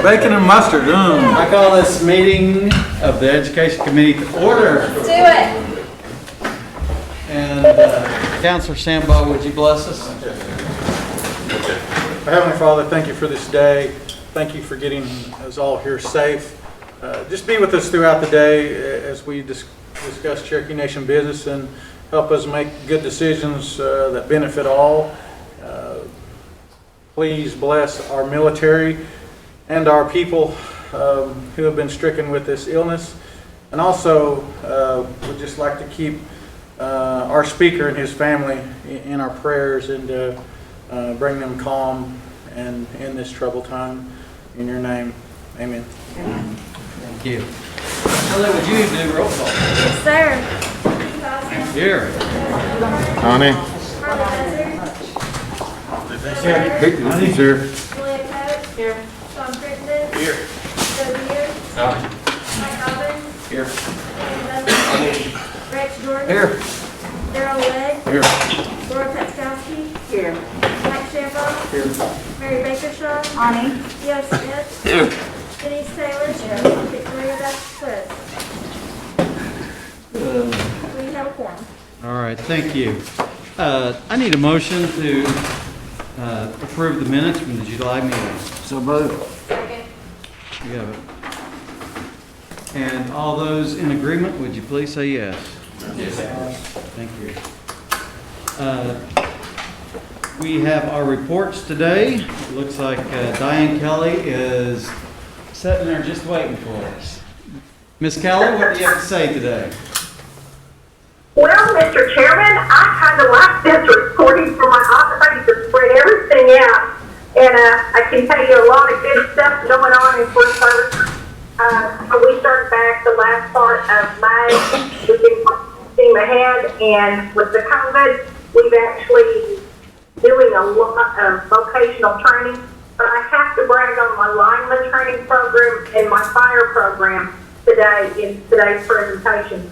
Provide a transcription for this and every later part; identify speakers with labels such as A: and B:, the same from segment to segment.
A: Bacon and mustard.
B: I call this meeting of the Education Committee to order.
C: Let's do it.
B: And Counselor Sambo, would you bless us?
A: Heavenly Father, thank you for this day. Thank you for getting us all here safe. Just be with us throughout the day as we discuss Cherokee Nation business and help us make good decisions that benefit all. Please bless our military and our people who have been stricken with this illness. And also, we'd just like to keep our speaker and his family in our prayers and bring them calm and in this troubled time. In your name, amen.
C: Amen.
B: Thank you. Shelley, would you do roll call?
C: Yes, sir.
B: Here.
A: Connie.
C: Here.
A: Here.
C: Julia Coates. Here. Sean Crittenden.
A: Here.
C: Joe Beard. Mike Robbins.
A: Here.
C: Andy Dudley. Rex Jordan.
B: Here.
C: Daryl Legg.
A: Here.
C: Laura Petskowski. Here. Mike Shambaugh.
A: Here.
C: Mary Bakershaw.
D: Ani.
C: Theo Smith.
A: Here.
C: Denise Taylor. Here. Victoria Vasquez. We have a quorum.
B: All right, thank you. I need a motion to approve the minutes from the July meeting.
A: So moved.
C: Second.
B: You have it. And all those in agreement, would you please say yes? Yes. Thank you. We have our reports today. It looks like Diane Kelly is sitting there just waiting for us. Ms. Kelly, what do you have to say today?
D: Well, Mr. Chairman, I kind of like this reporting from my office to spread everything out. And I can tell you a lot of good stuff going on in Fort Service. We started back the last part of May. We've been steam ahead, and with the COVID, we've actually doing a lot of vocational training. But I have to brag on my lineman training program and my fire program today in today's presentation.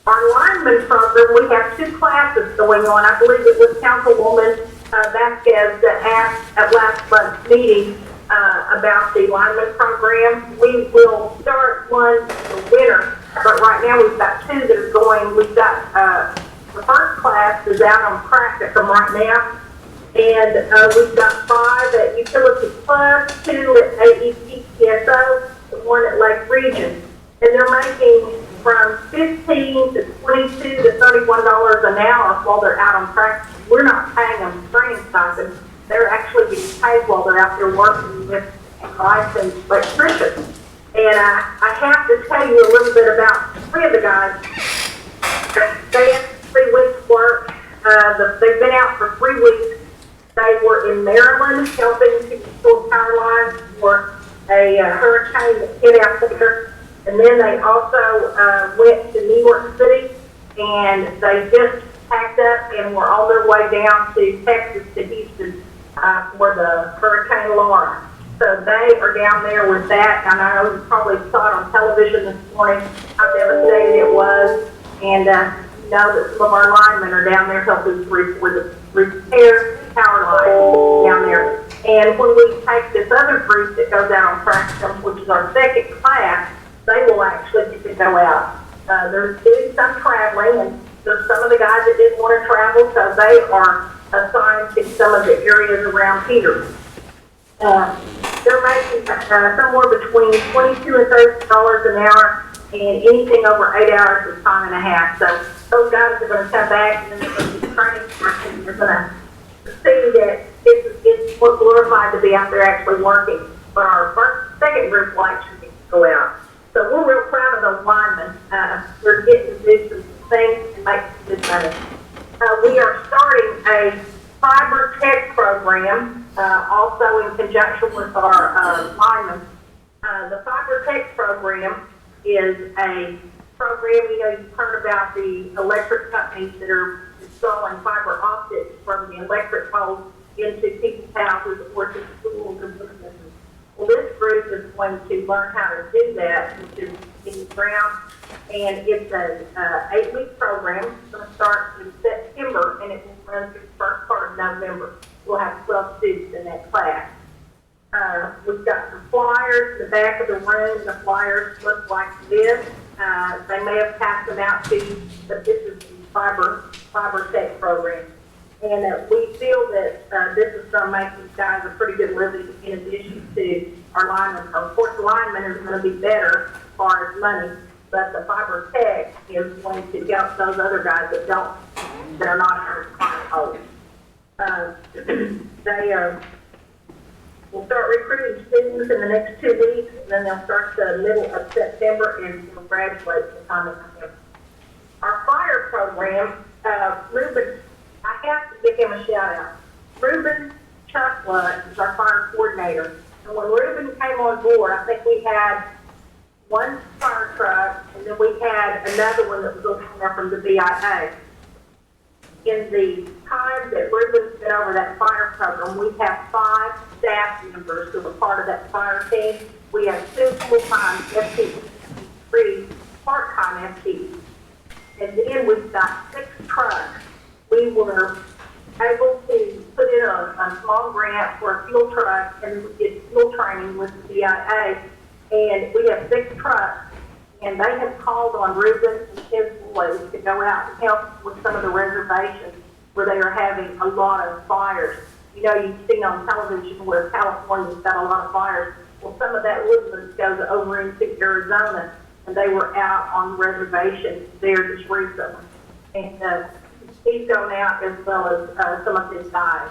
D: Our lineman program, we have two classes going on. I believe it was Councilwoman Vasquez that asked at last month's meeting about the lineman program. We will start one in the winter, but right now we've got two that are going. We've got the first class is out on practicum right now, and we've got 5 at Utility Plus, 2 at AEPTSO, and 1 at Lake Region. And they're making from $15 to $22 to $31 an hour while they're out on practice. We're not paying them training stipends. They're actually getting paid while they're out there working with licensed electricians. And I have to tell you a little bit about 3 of the guys. They had 3 weeks work. They've been out for 3 weeks. They were in Maryland helping to install power lines for a hurricane that hit out there. And then they also went to New York City, and they just packed up and were on their way down to Texas, to Houston, for the Hurricane Laura. So they are down there with that. And I know you probably saw it on television this morning how devastating it was. And you know that some of our linemen are down there helping with the repair power lines down there. And when we take this other group that goes out on practicum, which is our second class, they will actually get to go out. They're doing some traveling, and there's some of the guys that didn't want to travel, so they are assigned to some of the areas around here. They're making somewhere between $22 and $30 an hour, and anything over 8 hours is time and a half. So those guys are going to come back, and then they're going to be training, and they're going to see that it's more glorified to be out there actually working. But our second group will actually get to go out. So we're real proud of those linemen. We're getting to do some things and make some good money. We are starting a fiber tech program, also in conjunction with our linemen. The fiber tech program is a program, you know, you've heard about the electric companies that are installing fiber optics from the electric poles into people's houses or to schools and businesses. Well, this group is going to learn how to do that, which is in the ground, and it's an 8-week program. It's going to start in September, and it will run through the first part of November. We'll have 12 students in that class. We've got some flyers in the back of the room. The flyers look like this. They may have passed them out to you, but this is the fiber tech program. And we feel that this is going to make these guys a pretty good living in addition to our linemen. Of course, the linemen are going to be better as far as money, but the fiber tech is going to help those other guys that are not under client hold. We'll start recruiting students in the next 2 weeks, and then they'll start the middle of September and will graduate sometime in September. Our fire program, Ruben, I have to give him a shout out. Ruben Chuckwood is our fire coordinator. And when Ruben came on board, I think we had one fire truck, and then we had another one that was going to come up from the BIA. In the time that Ruben's been over that fire program, we have 5 staff members who are part of that fire team. We have 2 full-time FTEs, 3 part-time FTEs. And then we've got 6 trucks. We were able to put in a small grant for a fuel truck, and we did fuel training with the BIA. And we have 6 trucks. And they have called on Ruben and his boys to go out and help with some of the reservations where they are having a lot of fires. You know, you've seen on television where California's got a lot of fires. Well, some of that woodland goes over into Arizona, and they were out on the reservation there just recently. And he's gone out as well as some of his guys.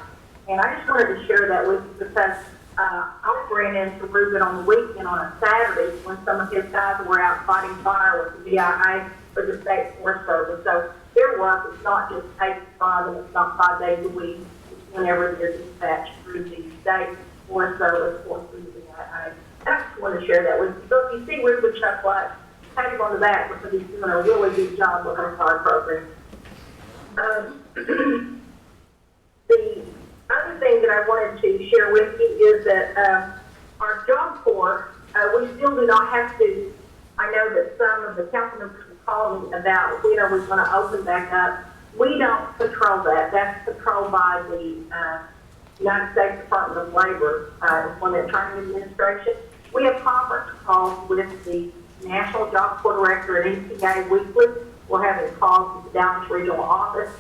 D: And I just wanted to share that with you because I ran into Ruben on the weekend on a Saturday when some of his guys were out fighting fire with the BIA for the State Forest Service. So their work is not just 8 to 5 and it's not 5 days a week. It's whenever they're dispatched through the State Forest Service or through the BIA. And I just want to share that with you. So if you see Ruben Chuckwood, pat him on the back because he's doing a really good job with our fire program. The other thing that I wanted to share with you is that our job corps, we still do not have to. I know that some of the council members will call me about when are we going to open back up. We don't control that. That's controlled by the United States Department of Labor, Employment Training Administration. We have conference calls with the National Job Corps Director at EPA weekly. We're having calls with the Dallas Regional Office.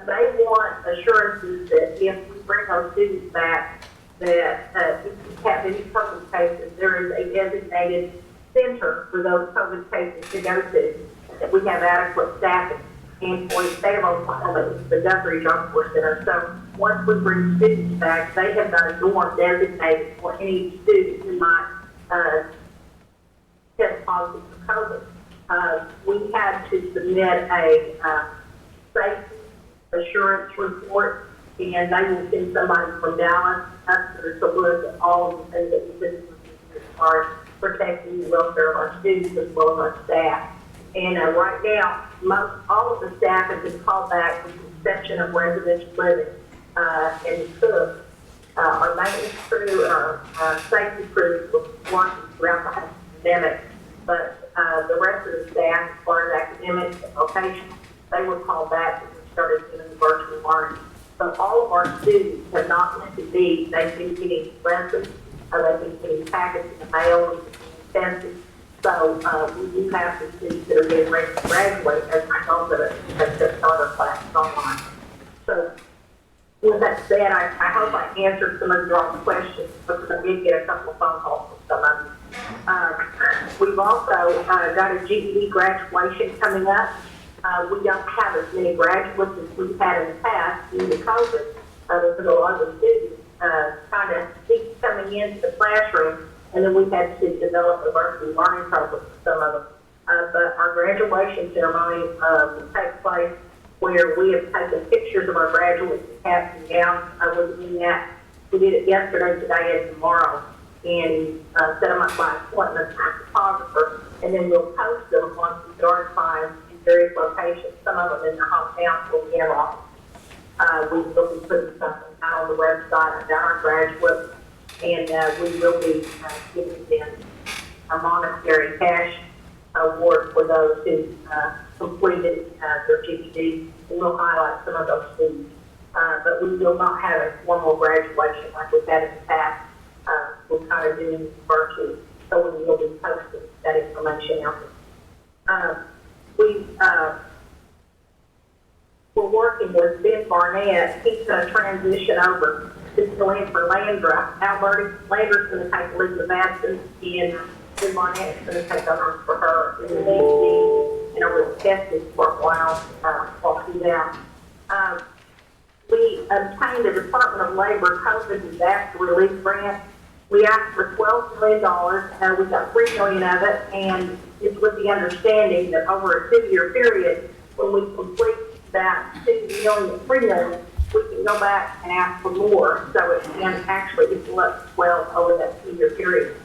D: They want assurances that if we bring our students back, that if we have any COVID cases, there is a designated center for those COVID cases to go to, that we have adequate staffing. And for the state of Oklahoma, it's the Guthrie Job Corps Center. So once we bring students back, they have got a dorm designated for any student who might test positive for COVID. We had to submit a safety assurance report, and they will send somebody from Dallas up there to look at all of the things that we did as far as protecting the welfare of our students as well as our staff. And right now, all of the staff have been called back with the exception of residential living and cook. Our maintenance crew, our safety crew was working throughout the whole pandemic, but the rest of the staff, as far as academics and vocational, they were called back and we started doing virtual learning. So all of our students have not missed a beat. They've been getting lessons, they've been getting packets in the mail, and tested. So we do have some students that are getting ready to graduate as a result of it because they start our classes online. So with that said, I hope I answered some of your questions because I did get a couple of phone calls from some of you. We've also got a GED graduation coming up. We don't have as many graduates as we've had in the past due to COVID because a lot of the students kind of keep coming into the classroom, and then we've had to develop a virtual learning program for some of them. But our graduation ceremony will take place where we have taken pictures of our graduates in caps and gowns. We're doing that. We did it yesterday, today, and tomorrow, and set them up by appointment with a photographer, and then we'll post them once we start time in various locations, some of them in the hometown where we have office. We will be putting something out on the website about our graduates, and we will be giving them a monetary cash award for those who completed their GED. We'll highlight some of those students, but we will not have a formal graduation like we've had in the past. we're kind of doing virtually, so we will be posting that information out there. We're working with Ben Barnett. He's going to transition over to fill in for Landra. Alberta's going to take a leave of absence, and Ben Barnett's going to take over for her. And we'll test this for a while while she's out. We obtained the Department of Labor COVID disaster relief grant. We asked for $12 million. We got $3 million of it, and it's with the understanding that over a 2-year period, when we complete that $3 million, we can go back and ask for more. So it can actually get up to 12 over that 2-year period.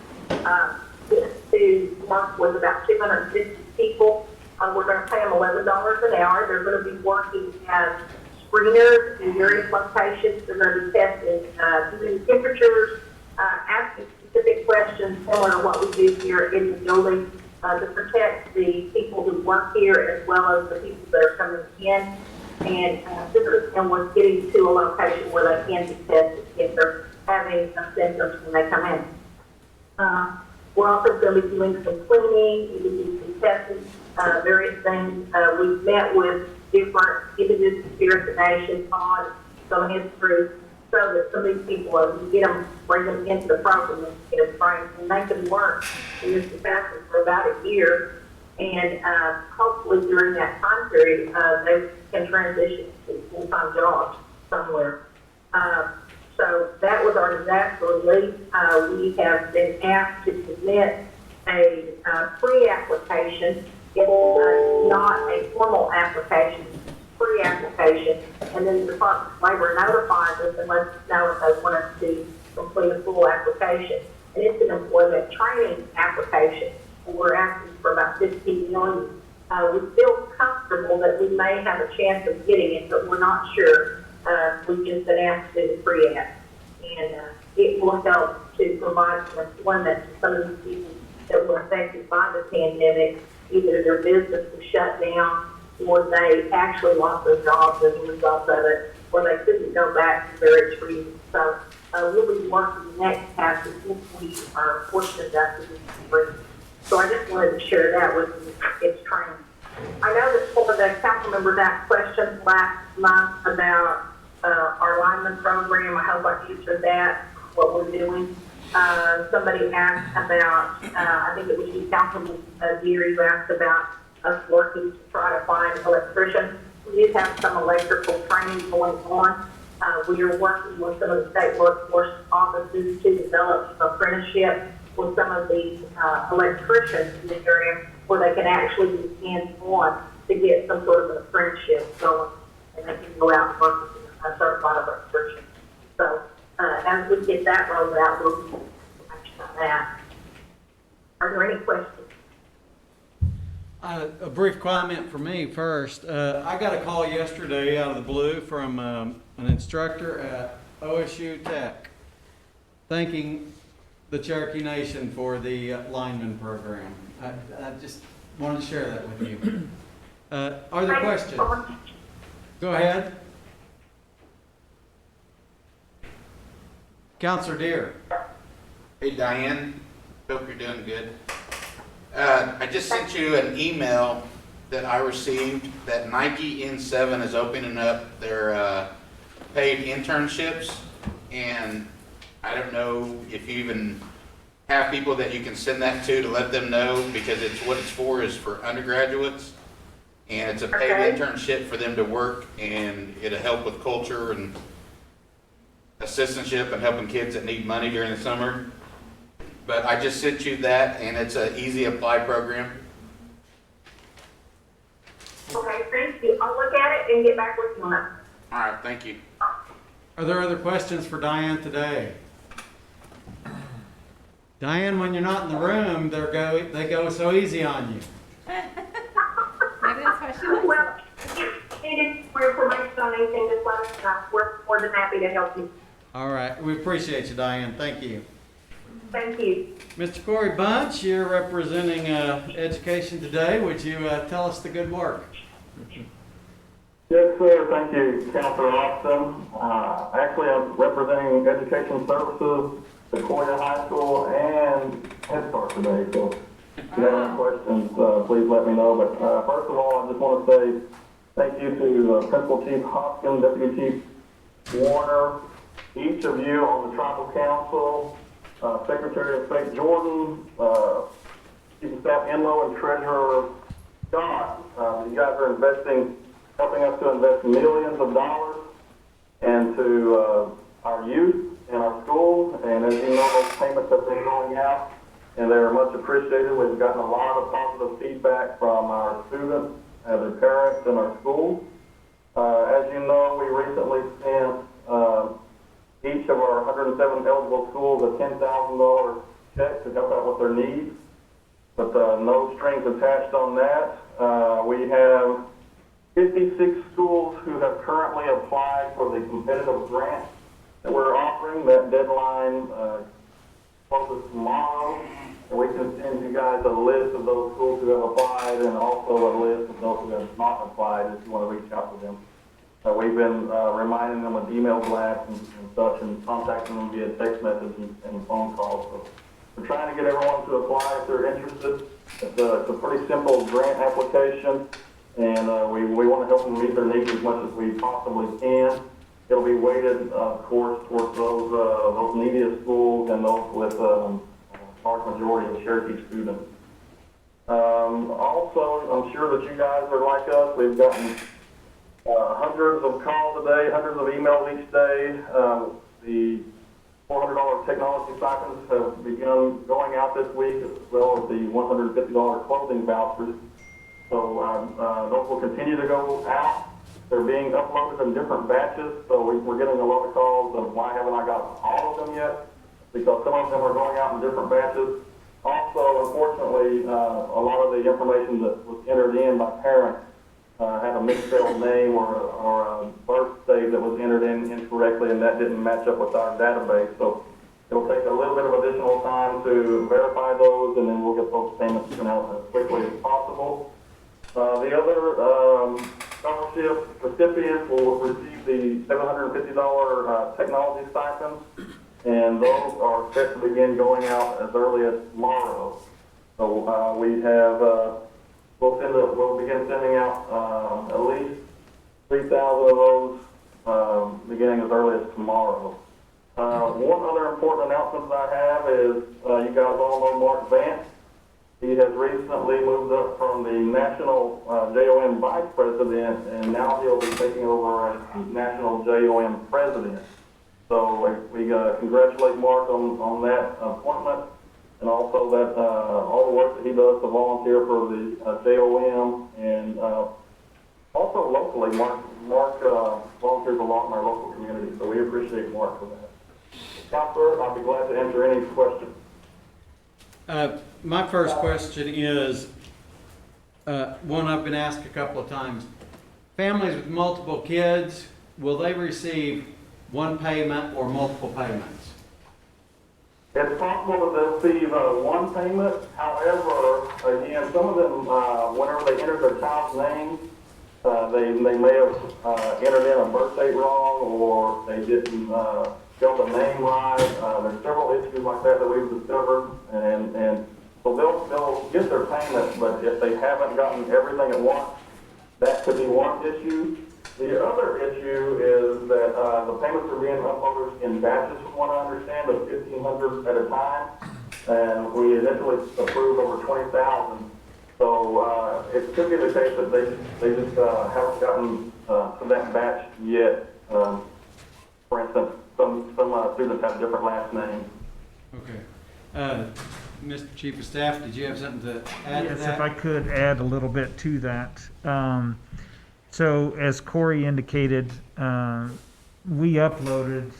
D: This to work with about 250 people. We're going to pay them $11 an hour. They're going to be working as screeners in various locations. They're going to be testing doing temperatures, asking specific questions similar to what we do here in the building to protect the people who work here as well as the people that are coming in. And this is someone getting to a location where they can be tested if they're having some symptoms when they come in. We're also going to be doing some cleaning, we do some testing, various things. We've met with different images, spirits, nations on some history, so that some of these people, we get them, bring them into the program and get them trained, and they can work in this capacity for about a year, and hopefully during that time period, they can transition to full-time jobs somewhere. So that was our disaster relief. We have been asked to submit a pre-application. It's not a formal application, pre-application, and then the Department of Labor notifies us and lets us know if they want us to complete a full application. And it's an employment training application. And we're asking for about $15 million. We feel comfortable that we may have a chance of getting it, but we're not sure. We've just been asked to do the pre-app. And it will help to provide some employment to some of these people that were affected by the pandemic. Either their business was shut down or they actually lost their jobs as a result of it, or they couldn't go back for various reasons. So we'll be working the next half if we are fortunate enough to do free. So I just wanted to share that with you. It's training. I know that some of the council members asked questions last month about our Lineman Program. I hope I answered that, what we're doing. Somebody asked about, I think it was you, Councilman Geary, who asked about us working to try to find electricians. We do have some electrical training going on. We are working with some of the state workforce offices to develop an apprenticeship with some of these electricians in the area where they can actually be hands-on to get some sort of an apprenticeship going, and they can go out and work with a certified electrician. So as we get that rolled out, we'll be information on that. Are there any questions?
B: A brief comment from me first. I got a call yesterday out of the blue from an instructor at OSU Tech thanking the Cherokee Nation for the Lineman Program. I just wanted to share that with you. Are there questions? Go ahead. Counselor Deere.
E: Hey Diane, hope you're doing good. I just sent you an email that I received that Nike N7 is opening up their paid internships, and I don't know if you even have people that you can send that to let them know, because it's what it's for is for undergraduates, and it's a paid internship for them to work, and it'll help with culture and assistantship and helping kids that need money during the summer. But I just sent you that, and it's an easy apply program.
D: Okay, thank you. I'll look at it and get back with you on that.
E: All right, thank you.
B: Are there other questions for Diane today? Diane, when you're not in the room, they go so easy on you.
C: Maybe that's why she likes it.
D: Well, if you need more information on anything, just let us know. We're more than happy to help you.
B: All right. We appreciate you, Diane. Thank you.
D: Thank you.
B: Mr. Corey Bunch, you're representing education today. Would you tell us the good work?
F: Yes, sir. Thank you, Councilor Austin. Actually, I'm representing Education Services Sequoia High School and Head Start today. So if you have any questions, please let me know. But first of all, I just want to say thank you to Principal Chief Hopkins, Deputy Chief Warner, each of you on the Tribal Council, Secretary of State Jordan, Chief of Staff Enlow, and Treasurer Scott. You guys are helping us to invest millions of dollars into our youth and our schools. And as you know, those payments have been going out, and they're much appreciated. We've gotten a lot of positive feedback from our students and their parents in our schools. As you know, we recently sent each of our 107 eligible schools a $10,000 check to help out with their needs, but no strings attached on that. We have 56 schools who have currently applied for the competitive grant that we're offering. That deadline closes tomorrow, and we can send you guys a list of those schools who have applied and also a list of those who have not applied if you want to reach out to them. We've been reminding them with email blasts and such, and contacting them via text message and phone calls. So we're trying to get everyone to apply if they're interested. It's a pretty simple grant application, and we want to help them meet their needs as much as we possibly can. It'll be weighted, of course, towards those neediest schools and those with a large majority of Cherokee students. Also, I'm sure that you guys are like us. We've gotten hundreds of calls a day, hundreds of emails each day. The $400 technology stipends have begun going out this week, as well as the $150 clothing vouchers. So those will continue to go out. They're being uploaded in different batches, so we're getting a lot of calls of why haven't I got all of them yet? Because some of them are going out in different batches. Also, unfortunately, a lot of the information that was entered in by parents had a misspelled name or a birth date that was entered in incorrectly, and that didn't match up with our database. So it'll take a little bit of additional time to verify those, and then we'll get those payments sent out as quickly as possible. The other scholarship recipients will receive the $750 technology stipends, and those are set to begin going out as early as tomorrow. So we have we'll begin sending out at least 3,000 of those beginning as early as tomorrow. One other important announcement that I have is you guys all know Mark Vance. He has recently moved up from the National JOM Vice President, and now he'll be taking over as National JOM President. So we congratulate Mark on that appointment, and also that all the work that he does to volunteer for the JOM, and also locally, Mark volunteers a lot in our local community, so we appreciate Mark for that. Counselor, I'll be glad to answer any questions.
B: My first question is one I've been asked a couple of times. Families with multiple kids, will they receive one payment or multiple payments?
F: It's possible that they'll receive one payment. However, again, some of them, whenever they enter their child's name, they may have entered in a birth date wrong, or they didn't spell the name right. There's several issues like that we've discovered, and so they'll get their payment, but if they haven't gotten everything at once, that could be one issue. The other issue is that the payments are being uploaded in batches, from what I understand, of 1,500 at a time, and we initially approved over 20,000. So it could be the case that they just haven't gotten to that batch yet. For instance, some students have different last names.
B: Okay. Mr. Chief of Staff, did you have something to add to that?
G: Yes, if I could add a little bit to that. So as Corey indicated, we uploaded,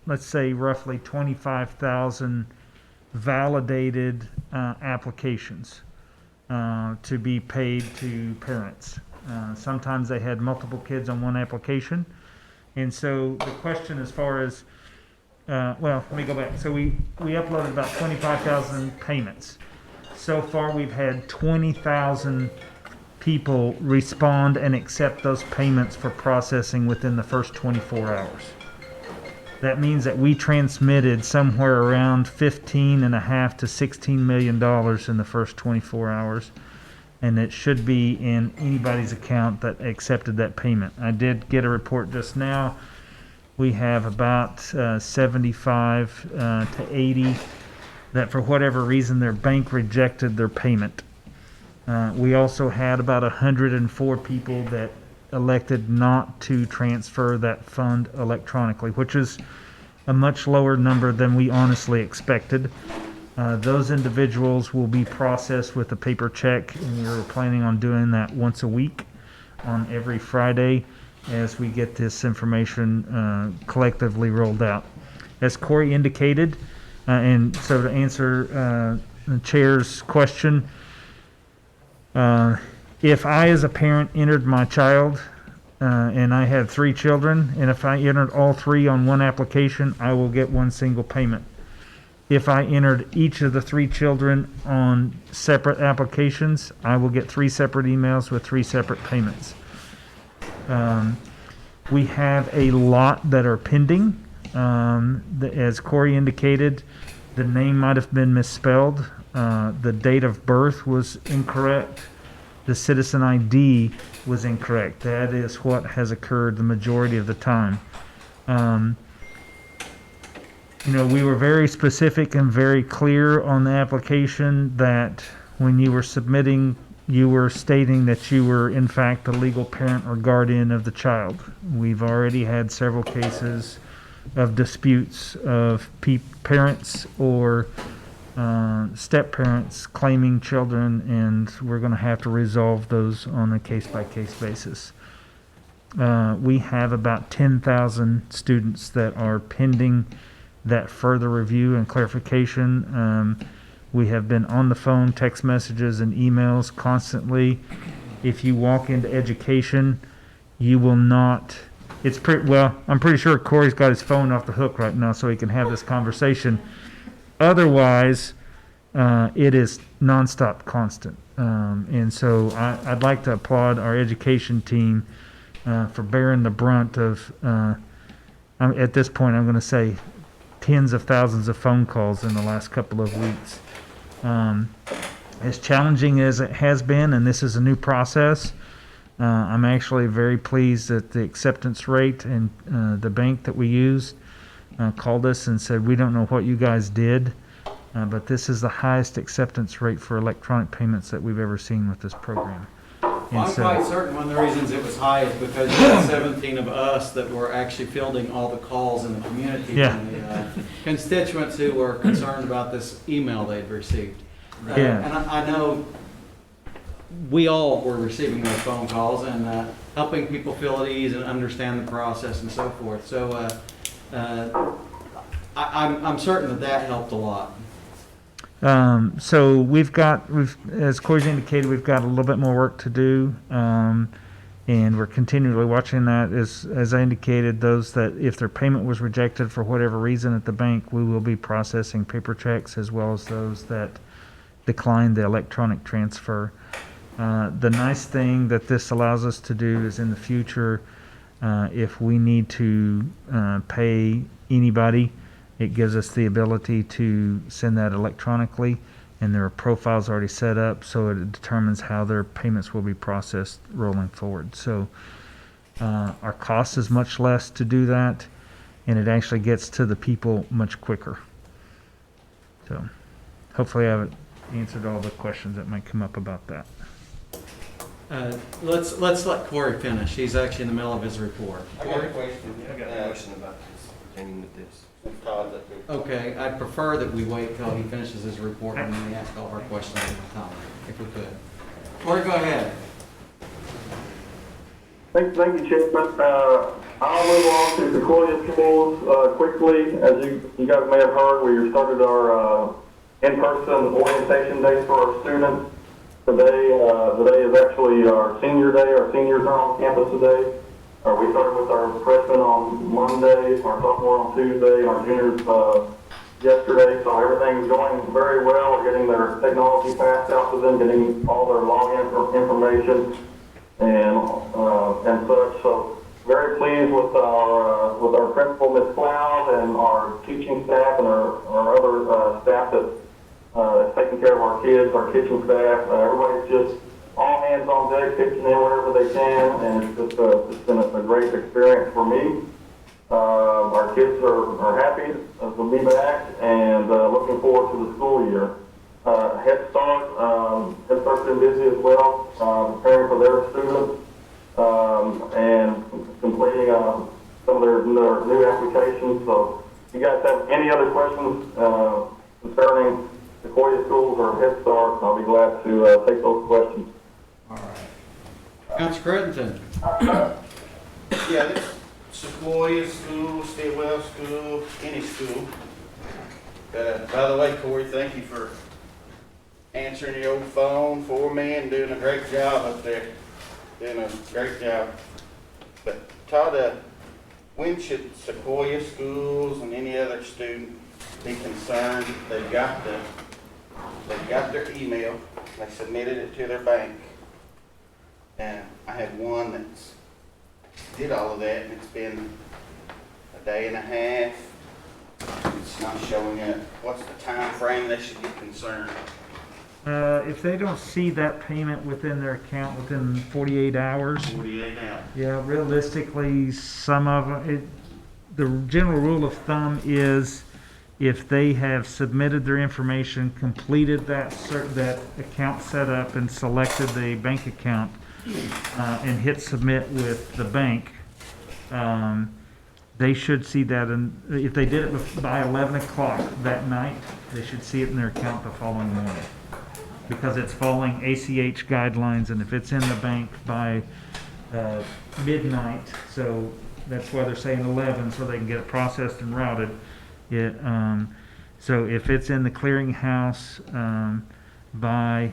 G: let's say roughly 25,000 validated applications to be paid to parents. Sometimes they had multiple kids on one application. And so the question as far as, well, let me go back. So we uploaded about 25,000 payments. So far we've had 20,000 people respond and accept those payments for processing within the first 24 hours. That means that we transmitted somewhere around $15.5 to $16 million in the first 24 hours. And it should be in anybody's account that accepted that payment. I did get a report just now. We have about 75 to 80 that for whatever reason their bank rejected their payment. We also had about 104 people that elected not to transfer that fund electronically, which is a much lower number than we honestly expected. Those individuals will be processed with a paper check, and we're planning on doing that once a week on every Friday as we get this information collectively rolled out. As Corey indicated, and so to answer the chair's question, if I as a parent entered my child and I had 3 children, and if I entered all 3 on one application, I will get one single payment. If I entered each of the 3 children on separate applications, I will get 3 separate emails with 3 separate payments. We have a lot that are pending. As Corey indicated, the name might have been misspelled. The date of birth was incorrect. The citizen ID was incorrect. That is what has occurred the majority of the time. We were very specific and very clear on the application that when you were submitting, you were stating that you were in fact the legal parent or guardian of the child. We've already had several cases of disputes of parents or step-parents claiming children, and we're going to have to resolve those on a case-by-case basis. We have about 10,000 students that are pending that further review and clarification. We have been on the phone, text messages, and emails constantly. If you walk into education, you will not... I'm pretty sure Corey's got his phone off the hook right now so he can have this conversation. Otherwise, it is nonstop, constant. And so I'd like to applaud our education team for bearing the brunt of, at this point, I'm going to say tens of thousands of phone calls in the last couple of weeks. As challenging as it has been, and this is a new process, I'm actually very pleased that the acceptance rate and the bank that we used called us and said, we don't know what you guys did, but this is the highest acceptance rate for electronic payments that we've ever seen with this program.
B: I'm quite certain one of the reasons it was high is because you had 17 of us that were actually fielding all the calls in the community from the constituents who were concerned about this email they'd received. And I know we all were receiving those phone calls and helping people feel at ease and understand the process and so forth. So I'm certain that helped a lot.
G: So we've as Corey's indicated, we've got a little bit more work to do, and we're continually watching that. As I indicated, those that if their payment was rejected for whatever reason at the bank, we will be processing paper checks, as well as those that declined the electronic transfer. The nice thing that this allows us to do is in the future, if we need to pay anybody, it gives us the ability to send that electronically, and there are profiles already set up, so it determines how their payments will be processed rolling forward. So our cost is much less to do that, and it actually gets to the people much quicker. So hopefully I haven't answered all the questions that might come up about that.
B: Let's let Corey finish. He's actually in the middle of his report.
H: I got a question about this, pertaining to this.
B: Okay, I'd prefer that we wait till he finishes his report and then we ask all of our questions at the time, if we could. Corey, go ahead.
F: Thank you, Chairman. I'll move on to Sequoia Schools quickly. As you guys may have heard, we started our in-person orientation day for our students. Today is actually our senior day. Our seniors are on campus today. We started with our freshmen on Monday, our sophomore on Tuesday, and our juniors yesterday. So everything's going very well. We're getting their technology passed out to them, getting all their login information and such. So very pleased with our principal, Ms. Cloud, and our teaching staff and our other staff that is taking care of our kids, our kitchen staff. Everybody's just all hands on deck, pitching in wherever they can, and it's been a great experience for me. Our kids are happy to be back and looking forward to the school year. Head Start's been busy as well, preparing for their students and completing some of their new applications. So if you guys have any other questions concerning Sequoia schools or Head Start, I'll be glad to take those questions.
B: All right. Councilor Crittenton.
E: Yeah, this Sequoia School, Stillwell School, any school. By the way, Corey, thank you for answering your old phone for me and doing a great job up there. Doing a great job. But Todd, when should Sequoia schools and any other student be concerned? They've got their email, they submitted it to their bank. And I had one that's did all of that, and it's been a day and a half. It's not showing up. What's the time frame they should get concerned?
G: If they don't see that payment within their account within 48 hours,
E: 48 hours.
G: yeah, realistically, some of them, the general rule of thumb is if they have submitted their information, completed that account setup and selected the bank account, and hit submit with the bank, they should see that. And if they did it by 11 o'clock that night, they should see it in their account the following morning, because it's following ACH guidelines. And if it's in the bank by midnight, so that's why they're saying 11, so they can get it processed and routed. So if it's in the clearinghouse by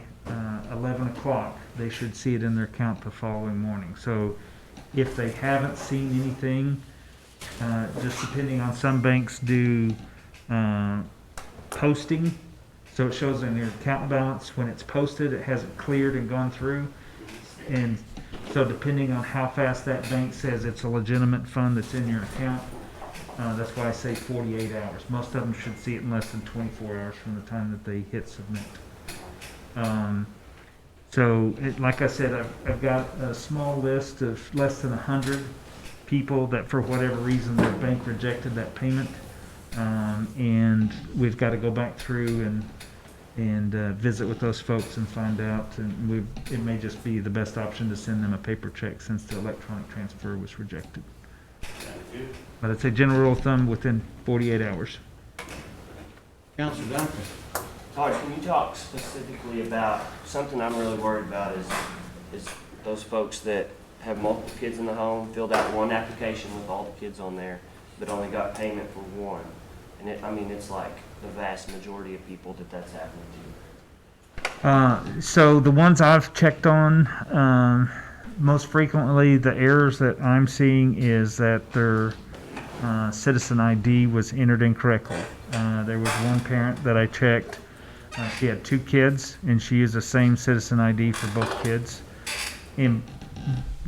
G: 11 o'clock, they should see it in their account the following morning. So if they haven't seen anything, just depending on, some banks do posting, so it shows in your account balance when it's posted, it hasn't cleared and gone through. And so depending on how fast that bank says it's a legitimate fund that's in your account, that's why I say 48 hours. Most of them should see it in less than 24 hours from the time that they hit submit. Like I said, I've got a small list of less than 100 people that for whatever reason their bank rejected that payment. And we've got to go back through and visit with those folks and find out. And it may just be the best option to send them a paper check since the electronic transfer was rejected. But I'd say general rule of thumb within 48 hours.
B: Councilor Duncan.
H: Todd, can you talk specifically about something I'm really worried about is those folks that have multiple kids in the home, filled out one application with all the kids on there, but only got payment for one. And it's like the vast majority of people that's happening to.
G: So the ones I've checked on, most frequently the errors that I'm seeing is that their citizen ID was entered incorrectly. There was one parent that I checked. She had 2 kids, and she used the same citizen ID for both kids. And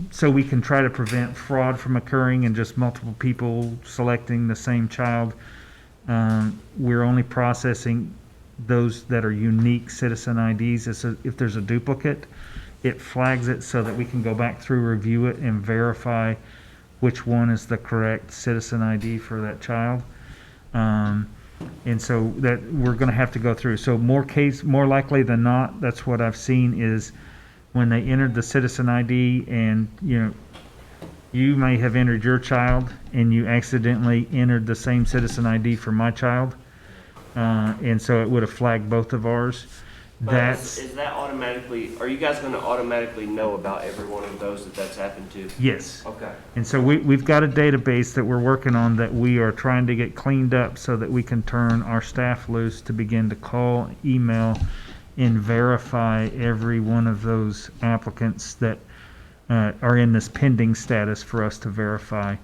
G: so we can try to prevent fraud from occurring and just multiple people selecting the same child. We're only processing those that are unique citizen IDs. If there's a duplicate, it flags it so that we can go back through, review it, and verify which one is the correct citizen ID for that child. And so that we're going to have to go through. So more likely than not, that's what I've seen is when they entered the citizen ID, and you may have entered your child and you accidentally entered the same citizen ID for my child, and so it would have flagged both of ours.
H: Is that automatically? Are you guys going to automatically know about every one of those that's happened to?
G: Yes.
H: Okay.
G: And so we've got a database that we're working on that we are trying to get cleaned up so that we can turn our staff loose to begin to call, email, and verify every one of those applicants that are in this pending status for us to verify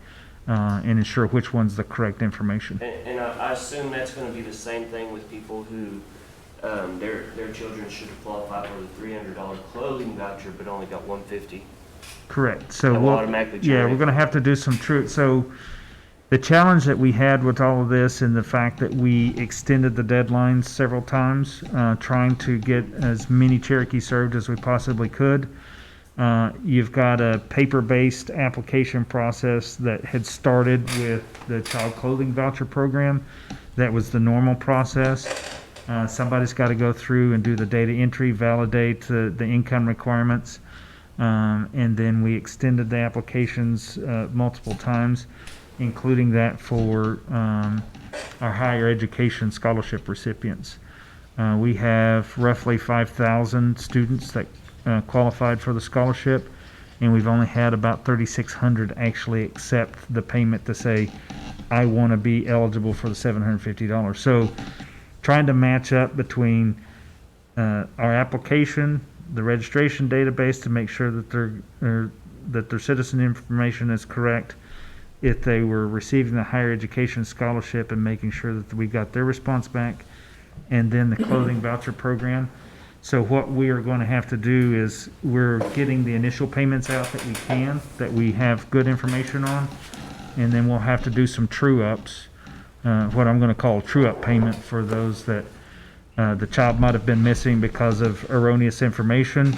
G: and ensure which one's the correct information.
H: And I assume that's going to be the same thing with people who their children should have qualified for the $300 clothing voucher, but only got $150.
G: Correct. So
H: That will automatically
G: yeah,
H: generate.
G: we're going to have to do some so The challenge that we had with all of this and the fact that we extended the deadlines several times, trying to get as many Cherokee served as we possibly could. You've got a paper-based application process that had started with the child clothing voucher program. That was the normal process. Somebody's got to go through and do the data entry, validate the income requirements. And then we extended the applications multiple times, including that for our higher education scholarship recipients. We have roughly 5,000 students that qualified for the scholarship, and we've only had about 3,600 actually accept the payment to say, I want to be eligible for the $750. So trying to match up between our application, the registration database to make sure that their citizen information is correct, if they were receiving the higher education scholarship, and making sure that we got their response back, and then the clothing voucher program. So what we are going to have to do is we're getting the initial payments out that we can, that we have good information on, and then we'll have to do some true-ups, what I'm going to call a true-up payment for those that the child might have been missing because of erroneous information,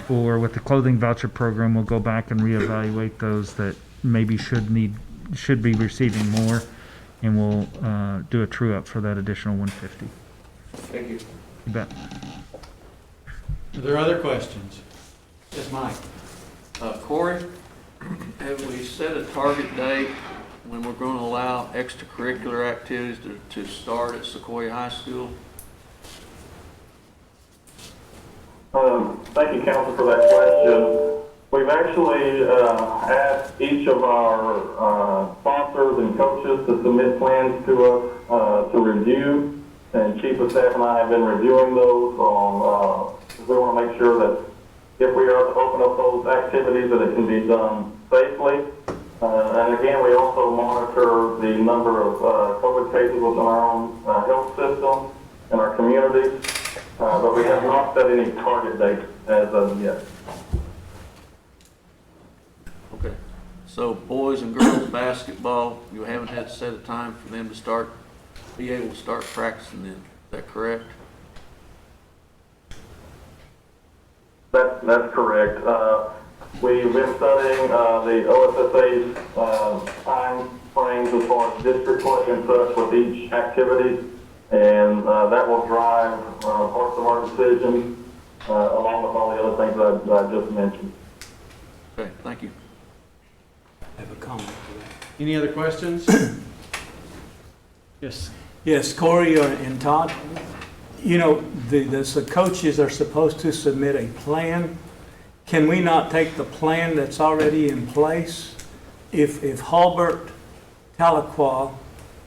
G: or with the clothing voucher program, we'll go back and reevaluate those that maybe should be receiving more, and we'll do a true-up for that additional $150.
H: Thank you.
G: You bet.
B: Are there other questions? Yes, Mike?
I: Corey, have we set a target date when we're going to allow extracurricular activities to start at Sequoia High School?
F: Thank you, Council, for that question. We've actually asked each of our sponsors and coaches to submit plans to us to review, and Chief of Staff and I have been reviewing those on, we want to make sure that if we are to open up those activities, that it can be done safely. And again, we also monitor the number of COVID cases within our own health system and our communities, but we have not set any target dates as of yet.
I: Okay. So boys and girls basketball, you haven't had to set a time for them to be able to start practicing then. Is that correct?
F: That's correct. We've been studying the OSSA's time frames as far as district play and such with each activity, and that will drive parts of our decision along with all the other things that I just mentioned.
I: Okay, thank you.
J: I have a comment for that.
B: Any other questions? Yes.
J: Yes, Corey and Todd, you know, the coaches are supposed to submit a plan. Can we not take the plan that's already in place? If Halbert, Tahlequah,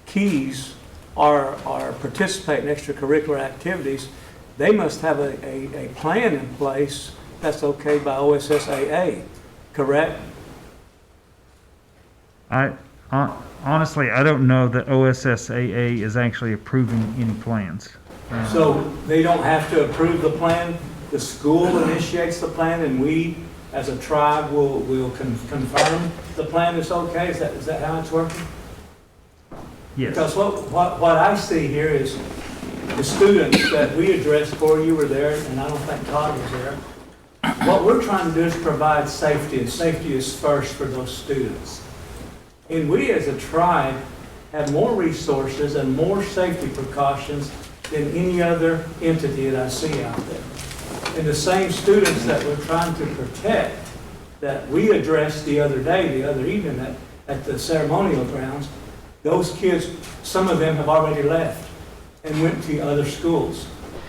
J: Keys are participating in extracurricular activities, they must have a plan in place that's okay by OSSAA, correct?
G: Honestly, I don't know that OSSAA is actually approving any plans.
J: So they don't have to approve the plan, the school initiates the plan, and we, as a tribe, will confirm the plan is okay? Is that how it's working?
G: Yes.
J: Because what I see here is the students that we addressed, Corey, you were there, and I don't think Todd was there. What we're trying to do is provide safety, and safety is first for those students. And we as a tribe have more resources and more safety precautions than any other entity that I see out there. And the same students that we're trying to protect, that we addressed the other evening at the ceremonial grounds, those kids, some of them have already left and went to other schools.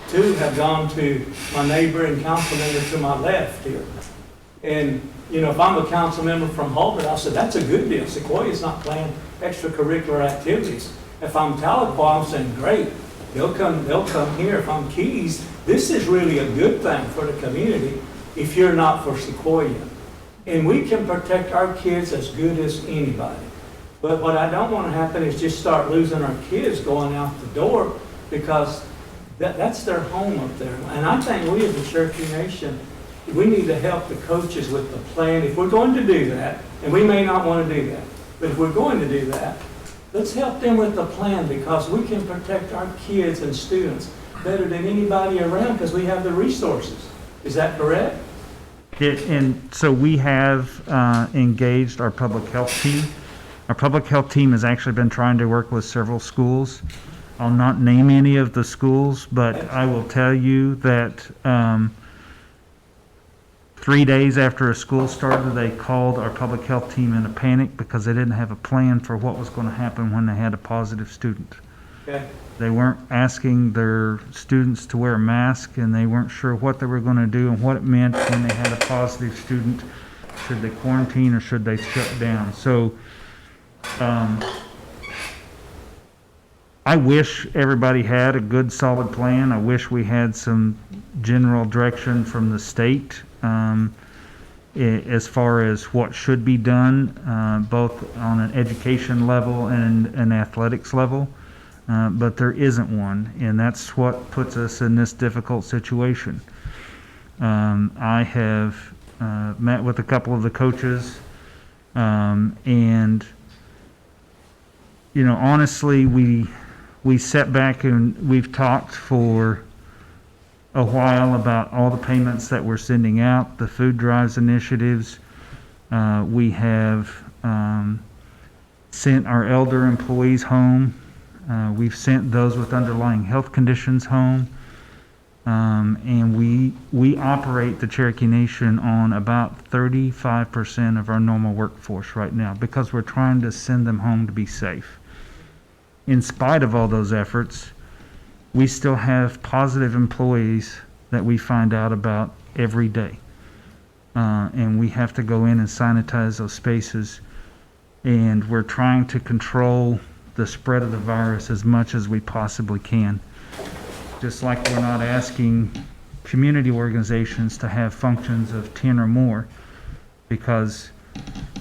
J: 2 have gone to my neighbor and council member to my left here. And, you know, if I'm a council member from Halbert, I'll say, that's a good deal. Sequoia's not playing extracurricular activities. If I'm Tahlequah, I'm saying, great, they'll come here. If I'm Keys, this is really a good thing for the community if you're not for Sequoia. And we can protect our kids as good as anybody. But what I don't want to happen is just start losing our kids going out the door, because that's their home up there. And I think we as the Cherokee Nation, we need to help the coaches with the plan. If we're going to do that, and we may not want to do that, but if we're going to do that, Let's help them with the plan, because we can protect our kids and students better than anybody around because we have the resources. Is that correct?
G: And so we have engaged our public health team. Our public health team has actually been trying to work with several schools. I'll not name any of the schools, but I will tell you that 3 days after a school started, they called our public health team in a panic because they didn't have a plan for what was going to happen when they had a positive student.
J: Okay.
G: They weren't asking their students to wear a mask, and they weren't sure what they were going to do and what it meant when they had a positive student. Should they quarantine or should they shut down? So I wish everybody had a good, solid plan. I wish we had some general direction from the state as far as what should be done, both on an education level and an athletics level. But there isn't one, and that's what puts us in this difficult situation. I have met with a couple of the coaches, and you know, honestly, we sat back and we've talked for a while about all the payments that we're sending out, the food drives initiatives. We have sent our elder employees home. We've sent those with underlying health conditions home. And we operate the Cherokee Nation on about 35% of our normal workforce right now because we're trying to send them home to be safe. In spite of all those efforts, we still have positive employees that we find out about every day. And we have to go in and sanitize those spaces. And we're trying to control the spread of the virus as much as we possibly can. Just like we're not asking community organizations to have functions of 10 or more, because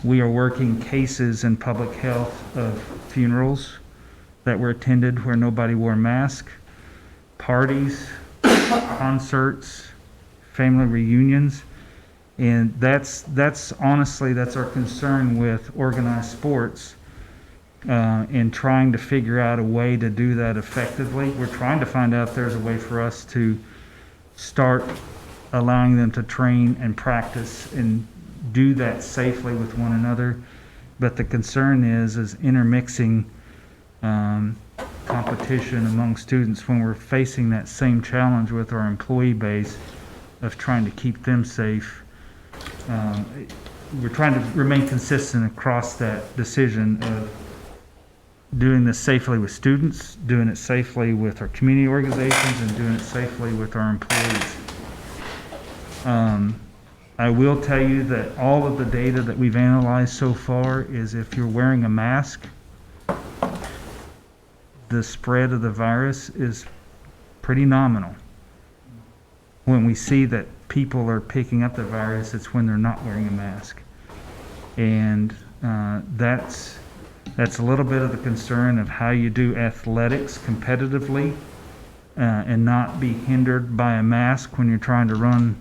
G: we are working cases in public health of funerals that were attended where nobody wore a mask, parties, concerts, family reunions, and that's honestly, that's our concern with organized sports, and trying to figure out a way to do that effectively. We're trying to find out if there's a way for us to start allowing them to train and practice and do that safely with one another. But the concern is intermixing competition among students when we're facing that same challenge with our employee base of trying to keep them safe. We're trying to remain consistent across that decision of doing this safely with students, doing it safely with our community organizations, and doing it safely with our employees. I will tell you that all of the data that we've analyzed so far is if you're wearing a mask, the spread of the virus is pretty nominal. When we see that people are picking up the virus, it's when they're not wearing a mask. And that's a little bit of the concern of how you do athletics competitively and not be hindered by a mask when you're trying to run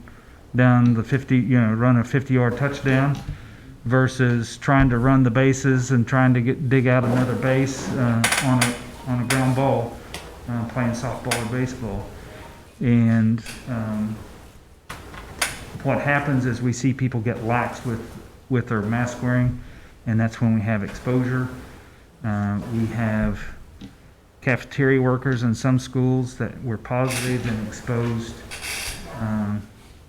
G: down the 50, run a 50-yard touchdown versus trying to run the bases and trying to dig out another base on a ground ball, playing softball or baseball. And what happens is we see people get lax with their mask wearing, and that's when we have exposure. We have cafeteria workers in some schools that were positive and exposed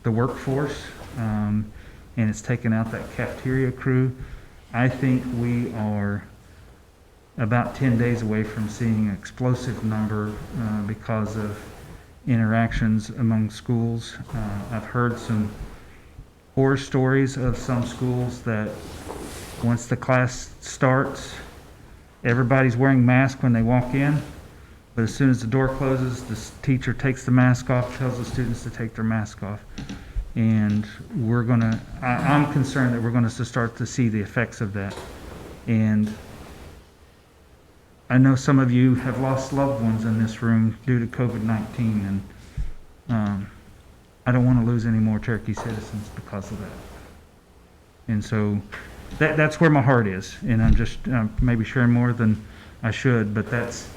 G: the workforce, and it's taken out that cafeteria crew. I think we are about 10 days away from seeing an explosive number because of interactions among schools. I've heard some horror stories of some schools that once the class starts, everybody's wearing masks when they walk in, but as soon as the door closes, the teacher takes the mask off, tells the students to take their mask off. And I'm concerned that we're going to start to see the effects of that. And I know some of you have lost loved ones in this room due to COVID-19, and I don't want to lose any more Cherokee citizens because of that. And so that's where my heart is, and I'm just maybe sharing more than I should, but that's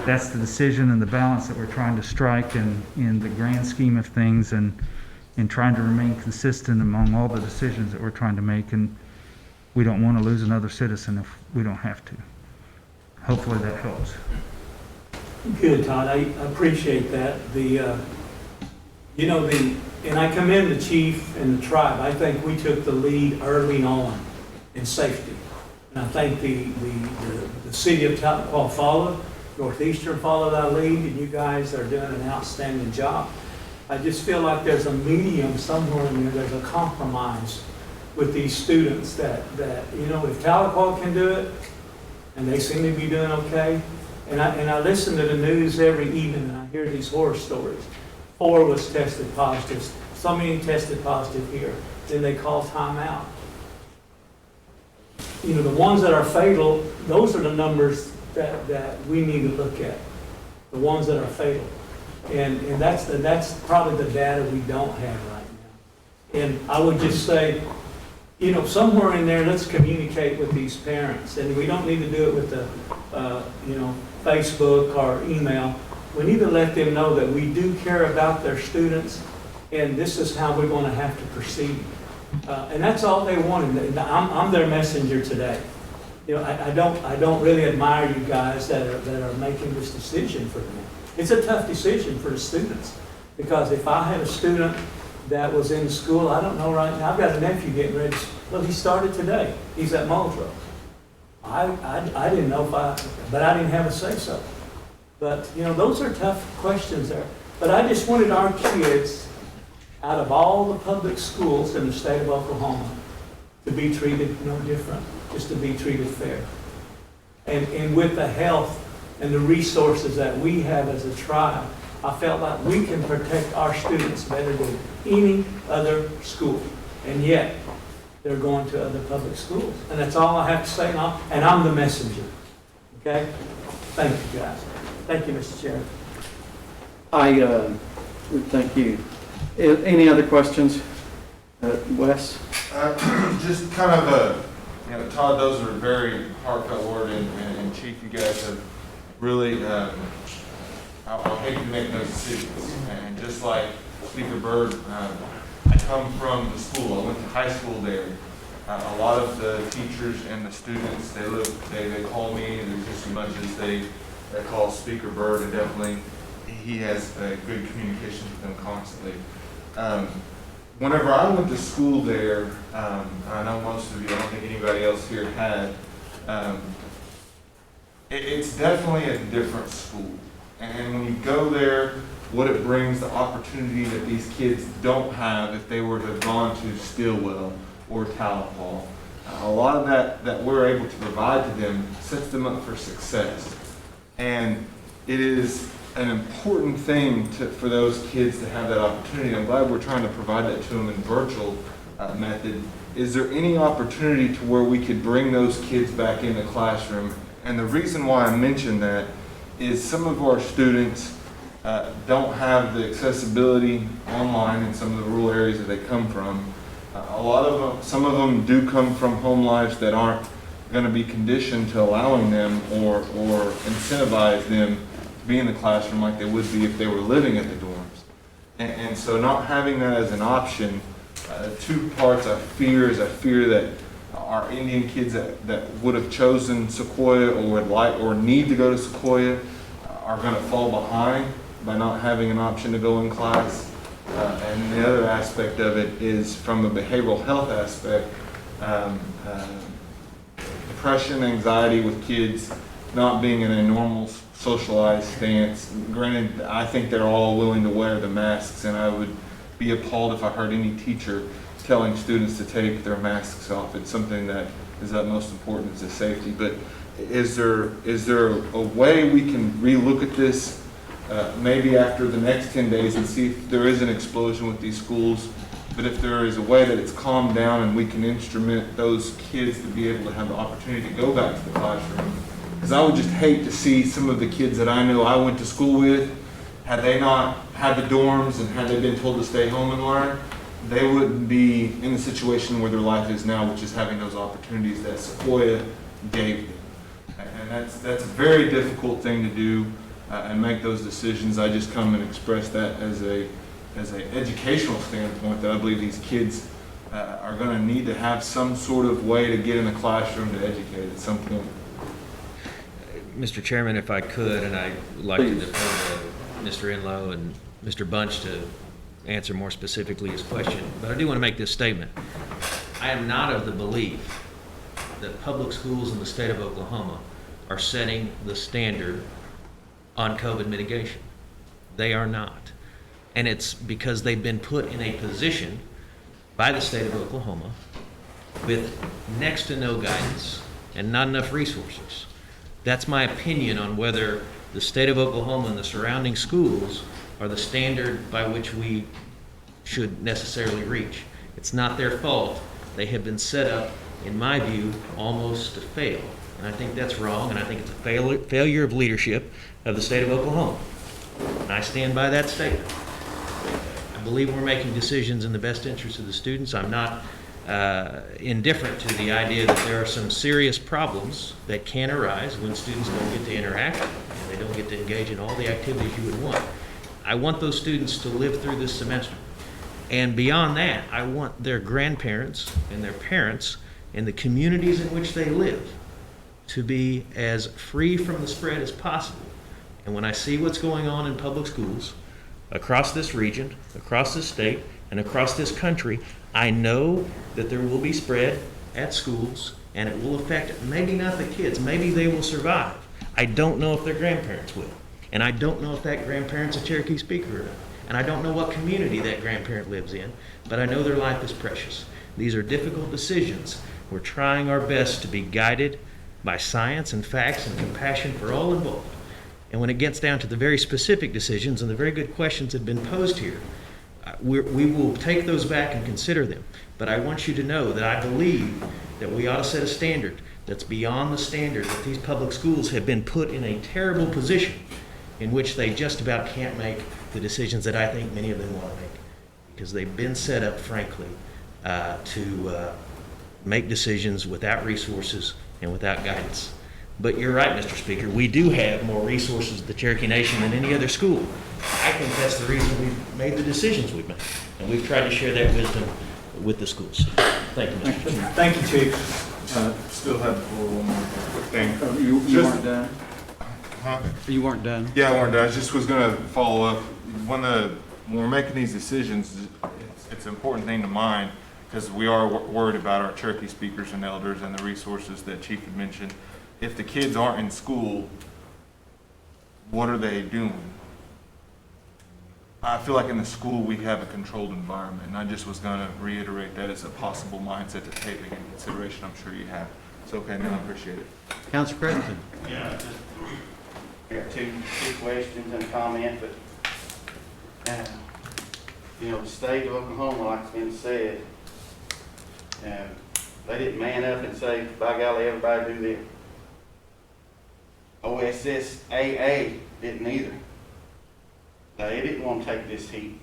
G: the decision and the balance that we're trying to strike in the grand scheme of things, and trying to remain consistent among all the decisions that we're trying to make. And we don't want to lose another citizen if we don't have to. Hopefully that helps.
J: Good, Todd. I appreciate that. And I commend the chief and the tribe. I think we took the lead early on in safety. And I think the city of Tahlequah followed, Northeastern followed our lead, and you guys are doing an outstanding job. I just feel like there's a medium somewhere in there, there's a compromise with these students that if Tahlequah can do it, and they seem to be doing okay, and I listen to the news every evening, and I hear these horror stories. 4 was tested positive, so many tested positive here, then they call time out. The ones that are fatal, those are the numbers that we need to look at, the ones that are fatal. And that's probably the data we don't have right now. And I would just say, somewhere in there, let's communicate with these parents. And we don't need to do it with the, Facebook or email. We need to let them know that we do care about their students, and this is how we're going to have to proceed. And that's all they wanted. I'm their messenger today. I don't really admire you guys that are making this decision for them. It's a tough decision for the students, because if I had a student that was in school, I don't know right now, I've got a nephew getting ready. Well, he started today. He's at Muldrow. I didn't know but I didn't have a say-so. But, those are tough questions there. But I just wanted our kids, out of all the public schools in the state of Oklahoma, to be treated no different, just to be treated fair. And with the health and the resources that we have as a tribe, I felt like we can protect our students better than any other school. And yet, they're going to other public schools. And that's all I have to say, and I'm the messenger. Okay? Thank you, guys. Thank you, Mr. Chair.
B: Thank you. Any other questions? Wes?
K: Just kind of Todd, those are very heartfelt words, and Chief, you guys have really, I'll hate to make those decisions. And just like Speaker Byrd, I come from the school. I went to high school there. A lot of the teachers and the students, they call me just as much as they call Speaker Byrd, and definitely he has good communication with them constantly. Whenever I went to school there, I know most of you, I don't think anybody else here had, it's definitely a different school. And when you go there, what it brings, the opportunity that these kids don't have if they were to have gone to Stillwell or Tahlequah. A lot of that we're able to provide to them sets them up for success. And it is an important thing for those kids to have that opportunity. I'm glad we're trying to provide that to them in virtual method. Is there any opportunity to where we could bring those kids back in the classroom? And the reason why I mention that is some of our students don't have the accessibility online in some of the rural areas that they come from. Some of them do come from home lives that aren't going to be conditioned to allowing them or incentivize them to be in the classroom like they would be if they were living at the dorms. And so not having that as an option, two parts I fear that our Indian kids that would have chosen Sequoia or would like or need to go to Sequoia are going to fall behind by not having an option to go in class. And the other aspect of it is from a behavioral health aspect, depression, anxiety with kids not being in a normal socialized stance. Granted, I think they're all willing to wear the masks, and I would be appalled if I heard any teacher telling students to take their masks off. It's something that is of most importance to safety. But is there a way we can relook at this maybe after the next 10 days and see if there is an explosion with these schools, but if there is a way that it's calmed down and we can instrument those kids to be able to have the opportunity to go back to the classroom? Because I would just hate to see some of the kids that I know I went to school with, had they not had the dorms and had they been told to stay home and learn, they wouldn't be in the situation where their life is now, which is having those opportunities that Sequoia gave them. And that's a very difficult thing to do and make those decisions. I just come and express that as a educational standpoint, that I believe these kids are going to need to have some sort of way to get in the classroom to educate at some point.
L: Mr. Chairman, if I could, and I'd like to defer to Mr. Enlow and Mr. Bunch to answer more specifically his question, but I do want to make this statement. I am not of the belief that public schools in the state of Oklahoma are setting the standard on COVID mitigation. They are not. And it's because they've been put in a position by the state of Oklahoma with next to no guidance and not enough resources. That's my opinion on whether the state of Oklahoma and the surrounding schools are the standard by which we should necessarily reach. It's not their fault. They have been set up, in my view, almost to fail. And I think that's wrong, and I think it's a failure of leadership of the state of Oklahoma. And I stand by that statement. I believe we're making decisions in the best interest of the students. I'm not indifferent to the idea that there are some serious problems that can arise when students don't get to interact and they don't get to engage in all the activities you would want. I want those students to live through this semester. And beyond that, I want their grandparents and their parents and the communities in which they live to be as free from the spread as possible. And when I see what's going on in public schools across this region, across this state, and across this country, I know that there will be spread at schools, and it will affect maybe not the kids. Maybe they will survive. I don't know if their grandparents will. And I don't know if that grandparent's a Cherokee speaker or not. And I don't know what community that grandparent lives in, but I know their life is precious. These are difficult decisions. We're trying our best to be guided by science and facts and compassion for all involved. And when it gets down to the very specific decisions and the very good questions that have been posed here, we will take those back and consider them. But I want you to know that I believe that we ought to set a standard that's beyond the standard that these public schools have been put in a terrible position in which they just about can't make the decisions that I think many of them want to make, because they've been set up, frankly, to make decisions without resources and without guidance. But you're right, Mr. Speaker, we do have more resources at the Cherokee Nation than any other school. I think that's the reason we've made the decisions we've made, and we've tried to share that wisdom with the schools. Thank you, Mr. Chairman.
J: Thank you, Chief.
K: Still have one more quick thing.
B: You
K: Just-
B: weren't done?
K: Huh?
B: You weren't done?
K: Yeah, I weren't done. I just was going to follow up. When we're making these decisions, it's an important thing to mind, because we are worried about our Cherokee speakers and elders and the resources that Chief had mentioned. If the kids aren't in school, what are they doing? I feel like in the school we have a controlled environment, and I just was going to reiterate that as a possible mindset to take into consideration. I'm sure you have. It's okay, man. I appreciate it.
B: Council President?
E: Yeah, just got two questions and a comment, but, the state of Oklahoma, like it's been said, they didn't man up and say, by golly, everybody do this. OSSAA didn't either. They didn't want to take this heat.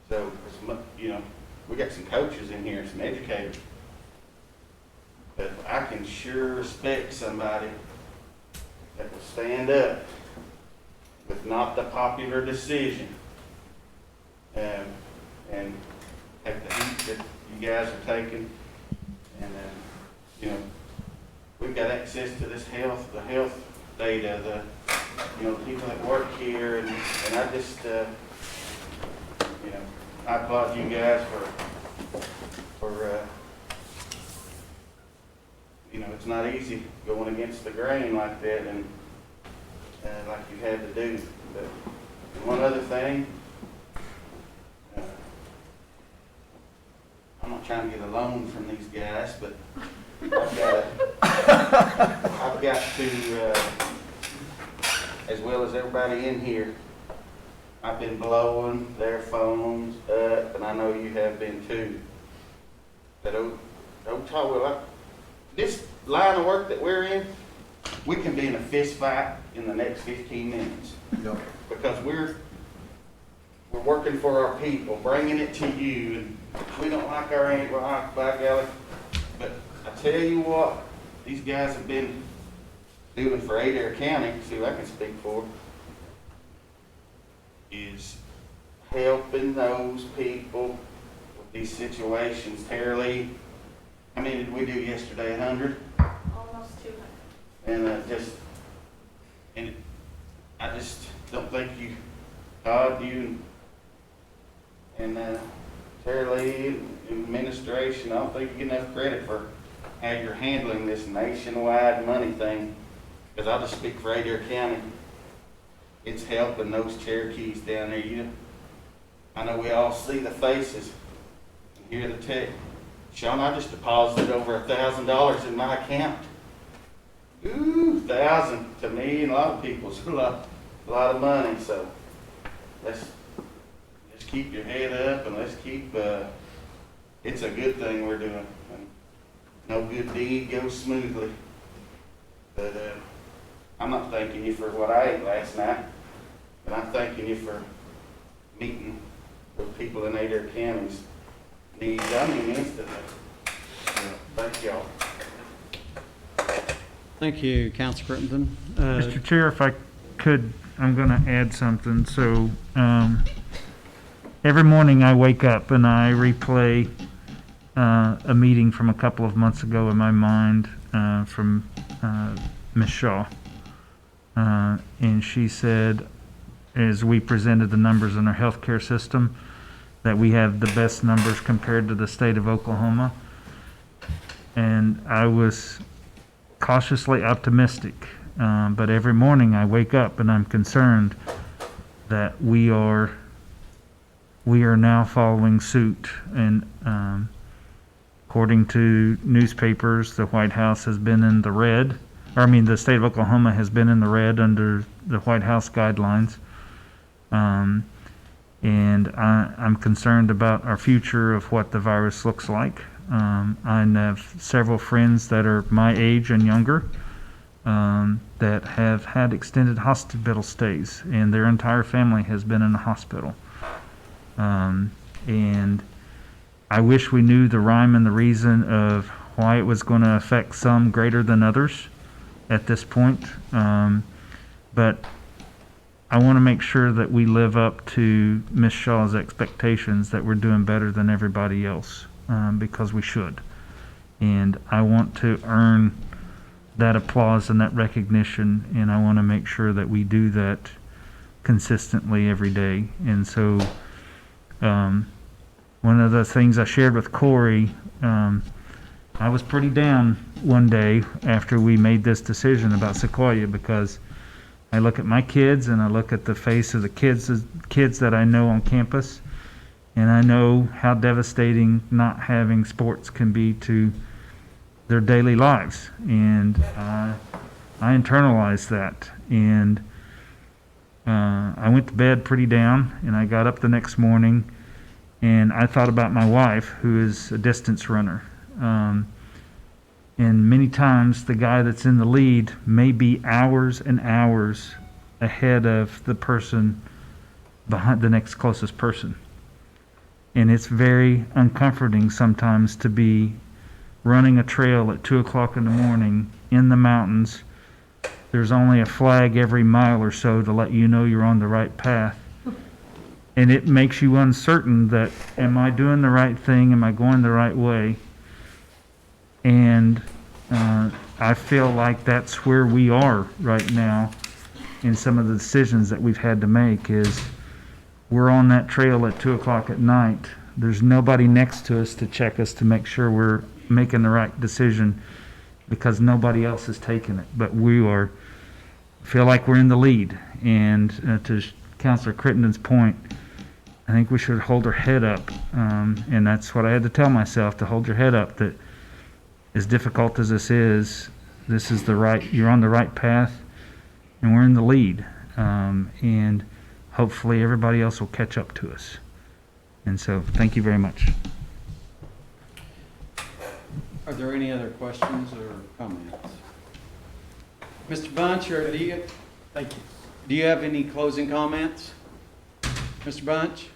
E: So, we got some coaches in here, some educators. But I can sure respect somebody that will stand up with not the popular decision and take the heat that you guys are taking. And, we've got access to this the health data, the people that work here, and I just, I applaud you guys for it's not easy going against the grain like that and like you had to do. But one other thing, I'm not trying to get a loan from these guys, but I've got to, as well as everybody in here, I've been blowing their phones up, and I know you have been too. But don't talk about this line of work that we're in. We can be in a fist fight in the next 15 minutes.
B: Yep.
E: Because we're working for our people, bringing it to you, and we don't like our ain't right, by golly. But I tell you what, these guys have been doing for Adair County, see who I can speak for, is helping those people with these situations. Tara Lee, how many did we do yesterday? 100?
C: Almost 200.
E: And I just don't think you, Todd, you and Tara Lee, administration, I don't think you get enough credit for how you're handling this nationwide money thing. Because I'll just speak for Adair County. It's helping those Cherokees down there. I know we all see the faces and hear the text. Sean, I just deposited over $1,000 in my account. Ooh, 1,000 to me and a lot of people is a lot of money. So let's keep your head up and let's keep. It's a good thing we're doing. No good deed goes smoothly. But I'm not thanking you for what I ate last night, but I'm thanking you for meeting those people in Adair County's needs. I mean, instantly. Thank y'all.
B: Thank you, Councilor Crittenden.
G: Mr. Chair, if I could, I'm going to add something. So every morning I wake up and I replay a meeting from a couple of months ago in my mind from Ms. Shaw. And she said, as we presented the numbers in our healthcare system, that we have the best numbers compared to the state of Oklahoma. And I was cautiously optimistic, but every morning I wake up and I'm concerned that we are now following suit. And according to newspapers, the White House has been in the red. The state of Oklahoma has been in the red under the White House guidelines. And I'm concerned about our future of what the virus looks like. I have several friends that are my age and younger that have had extended hospital stays, and their entire family has been in the hospital. And I wish we knew the rhyme and the reason of why it was going to affect some greater than others at this point. But I want to make sure that we live up to Ms. Shaw's expectations that we're doing better than everybody else, because we should. And I want to earn that applause and that recognition, and I want to make sure that we do that consistently every day. And so one of the things I shared with Corey, I was pretty down one day after we made this decision about Sequoia, because I look at my kids and I look at the face of the kids that I know on campus, and I know how devastating not having sports can be to their daily lives. And I internalized that, and I went to bed pretty down, and I got up the next morning and I thought about my wife, who is a distance runner. And many times the guy that's in the lead may be hours and hours ahead of the person behind the next closest person. And it's very uncomforting sometimes to be running a trail at 2 o'clock in the morning in the mountains. There's only a flag every mile or so to let you know you're on the right path. And it makes you uncertain that, am I doing the right thing? Am I going the right way? And I feel like that's where we are right now in some of the decisions that we've had to make. Is we're on that trail at 2 o'clock at night. There's nobody next to us to check us to make sure we're making the right decision, because nobody else has taken it. But we feel like we're in the lead. And to Councilor Crittenden's point, I think we should hold our head up. And that's what I had to tell myself, to hold your head up, that as difficult as this is you're on the right path, and we're in the lead. And hopefully everybody else will catch up to us. And so, thank you very much.
B: Are there any other questions or comments? Mr. Bunch, thank you. Do you have any closing comments? Mr. Bunch?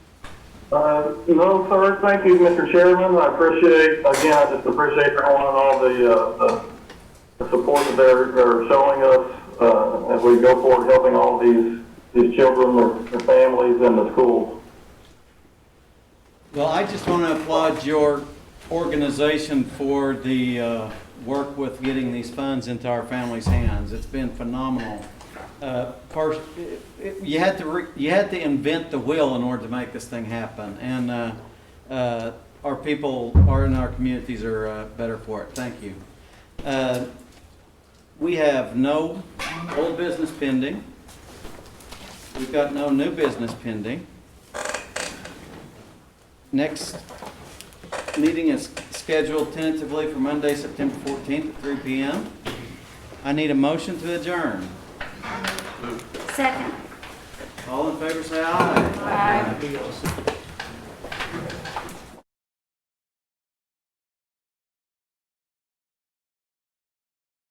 F: No, sir. Thank you, Mr. Chairman. I just appreciate everyone and all the support that they're showing us as we go forward helping all these children, their families, and the schools.
B: Well, I just want to applaud your organization for the work with getting these funds into our families' hands. It's been phenomenal. First, you had to invent the wheel in order to make this thing happen, and our people in our communities are better for it. Thank you. We have no old business pending. We've got no new business pending. Next meeting is scheduled tentatively for Monday, September 14th at 3 p.m. I need a motion to adjourn.
C: Second.
B: All in favor say aye.
C: Aye.